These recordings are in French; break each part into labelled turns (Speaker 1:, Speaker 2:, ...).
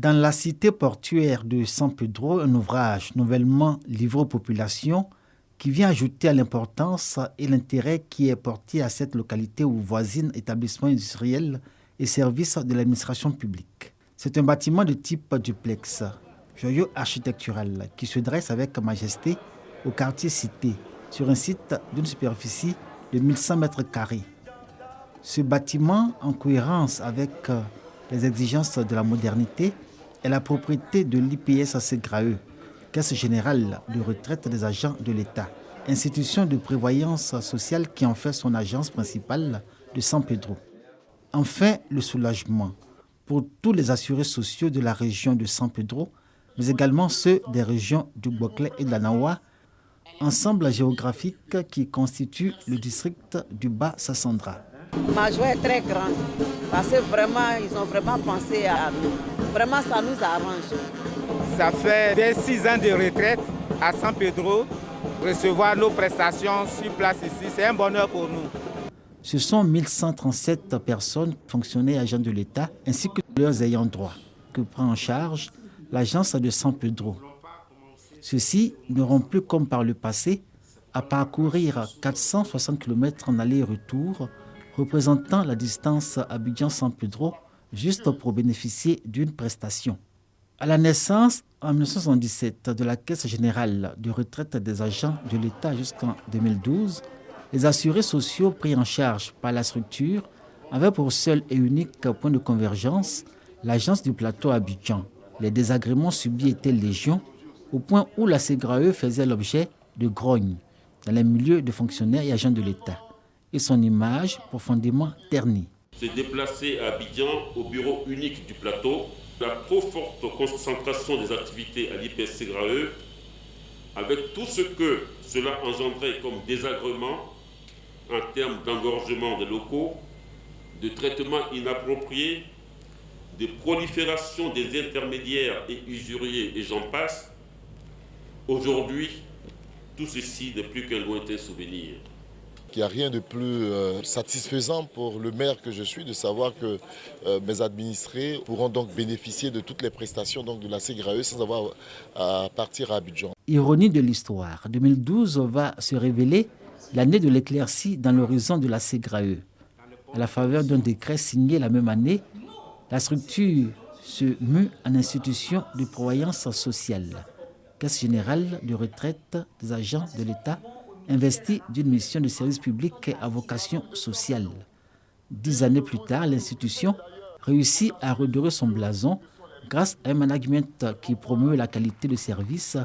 Speaker 1: Dans la cité portuaire de San Pedro, un ouvrage nouvellement livré aux populations qui vient ajouter à l'importance et l'intérêt qui est porté à cette localité où voisinent établissements industriels et services de l'administration publique. C'est un bâtiment de type duplex, joyau architectural, qui se dresse avec majesté au quartier Cité, sur un site d'une superficie de 1100 mètres carrés. Ce bâtiment, en cohérence avec les exigences de la modernité, est la propriété de l'IPS Ségrae, Caisse générale de retraite des agents de l'État, institution de prévoyance sociale qui en fait son agence principale de San Pedro. Enfin, le soulagement pour tous les assurés sociaux de la région de San Pedro, mais également ceux des régions du Boclé et de l'Anawa, ensemble géographique qui constitue le district du Bas-Sassandra.
Speaker 2: Ma joie est très grande parce que vraiment, ils ont vraiment pensé à nous. Vraiment, ça nous arrange.
Speaker 3: Ça fait 6 ans de retraite à San Pedro. Recevoir nos prestations sur place ici, c'est un bonheur pour nous.
Speaker 1: Ce sont 1137 personnes, fonctionnaires et agents de l'État, ainsi que leurs ayants droit, que prend en charge l'agence de San Pedro. Ceux-ci n'auront plus, comme par le passé, à parcourir 460 km en aller-retour, représentant la distance Abidjan-San Pedro, juste pour bénéficier d'une prestation. À la naissance, en 1977, de la Caisse générale de retraite des agents de l'État jusqu'en 2012, les assurés sociaux pris en charge par la structure avaient pour seul et unique point de convergence l'agence du plateau Abidjan. Les désagréments subis étaient légion, au point où la Ségrae faisait l'objet de grognes dans les milieux de fonctionnaires et agents de l'État, et son image profondément ternie.
Speaker 4: Se déplacer à Abidjan, au bureau unique du plateau, la trop forte concentration des activités à l'IPS Ségrae, avec tout ce que cela engendrait comme désagrément en termes d'engorgement des locaux, de traitement inapproprié, de prolifération des intermédiaires et usuriers et j'en passe, aujourd'hui, tout ceci n'est plus qu'un lointain souvenir.
Speaker 5: Il n'y a rien de plus satisfaisant pour le maire que je suis de savoir que mes administrés pourront donc bénéficier de toutes les prestations donc, de la Ségrae sans avoir à partir à Abidjan.
Speaker 1: Ironie de l'histoire, 2012 va se révéler l'année de l'éclaircie dans l'horizon de la Ségrae. À la faveur d'un décret signé la même année, la structure se mue en institution de prévoyance sociale, Caisse générale de retraite des agents de l'État, investie d'une mission de service public à vocation sociale. 10 années plus tard, l'institution réussit à redorer son blason grâce à un management qui promeut la qualité de service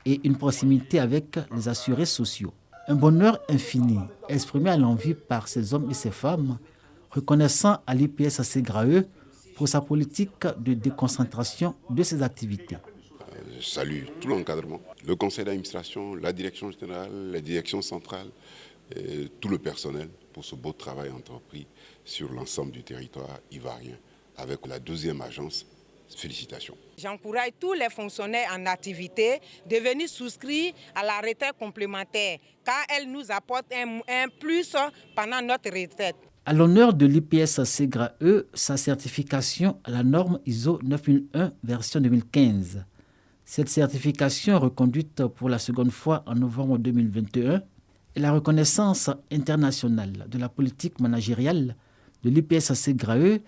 Speaker 1: et une proximité avec les assurés sociaux. Un bonheur infini exprimé à l'envi par ces hommes et ces femmes, reconnaissant à l'IPS Ségrae pour sa politique de déconcentration de ses activités.
Speaker 6: Je salue tout l'encadrement, le conseil d'administration, la direction générale, la direction centrale, et tout le personnel pour ce beau travail entrepris sur l'ensemble du territoire ivoirien avec la 2e agence. Félicitations.
Speaker 2: J'encourage tous les fonctionnaires en activité de venir souscrire à la retraite complémentaire car elle nous apporte un plus pendant notre retraite.
Speaker 1: À l'honneur de l'IPS Ségrae, sa certification à la norme ISO 9001 version 2015. Cette certification, reconduite pour la seconde fois en novembre 2021, est la reconnaissance internationale de la politique managériale de l'IPS Ségrae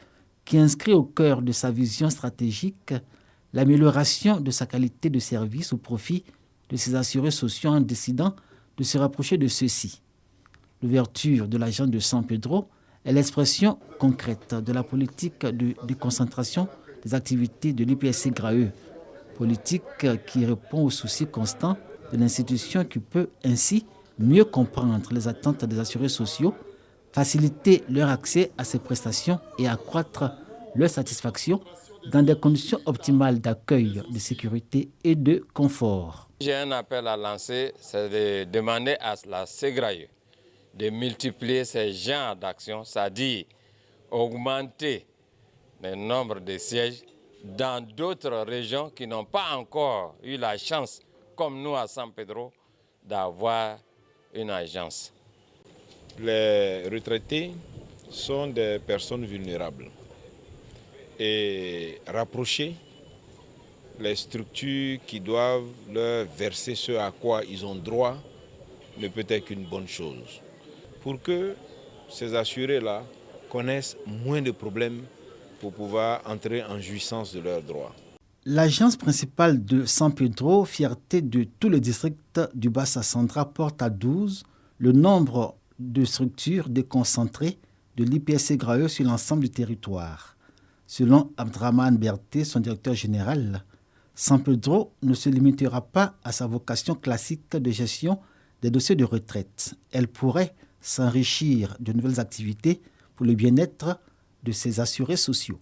Speaker 1: qui inscrit au cœur de sa vision stratégique l'amélioration de sa qualité de service au profit de ses assurés sociaux en décidant de se rapprocher de ceux-ci. L'ouverture de l'agence de San Pedro est l'expression concrète de la politique de déconcentration des activités de l'IPS Ségrae, politique qui répond aux soucis constants de l'institution qui peut ainsi mieux comprendre les attentes des assurés sociaux, faciliter leur accès à ces prestations et accroître leur satisfaction dans des conditions optimales d'accueil, de sécurité et de confort.
Speaker 7: J'ai un appel à lancer, c'est de demander à la Ségrae de multiplier ces genres d'actions, c'est-à-dire augmenter le nombre de sièges dans d'autres régions qui n'ont pas encore eu la chance, comme nous à San Pedro, d'avoir une agence.
Speaker 8: Les retraités sont des personnes vulnérables et rapprocher les structures qui doivent leur verser ce à quoi ils ont droit ne peut être qu'une bonne chose. Pour que ces assurés-là connaissent moins de problèmes pour pouvoir entrer en jouissance de leurs droits.
Speaker 1: L'agence principale de San Pedro, fierté de tout le district du Bas-Sassandra, porte à 12 le nombre de structures déconcentrées de l'IPS-SEGRAE sur l'ensemble du territoire. Selon Abdraman Berté, son directeur général, San Pedro ne se limitera pas à sa vocation classique de gestion des dossiers de retraite. Elle pourrait s'enrichir de nouvelles activités pour le bien-être de ses assurés sociaux.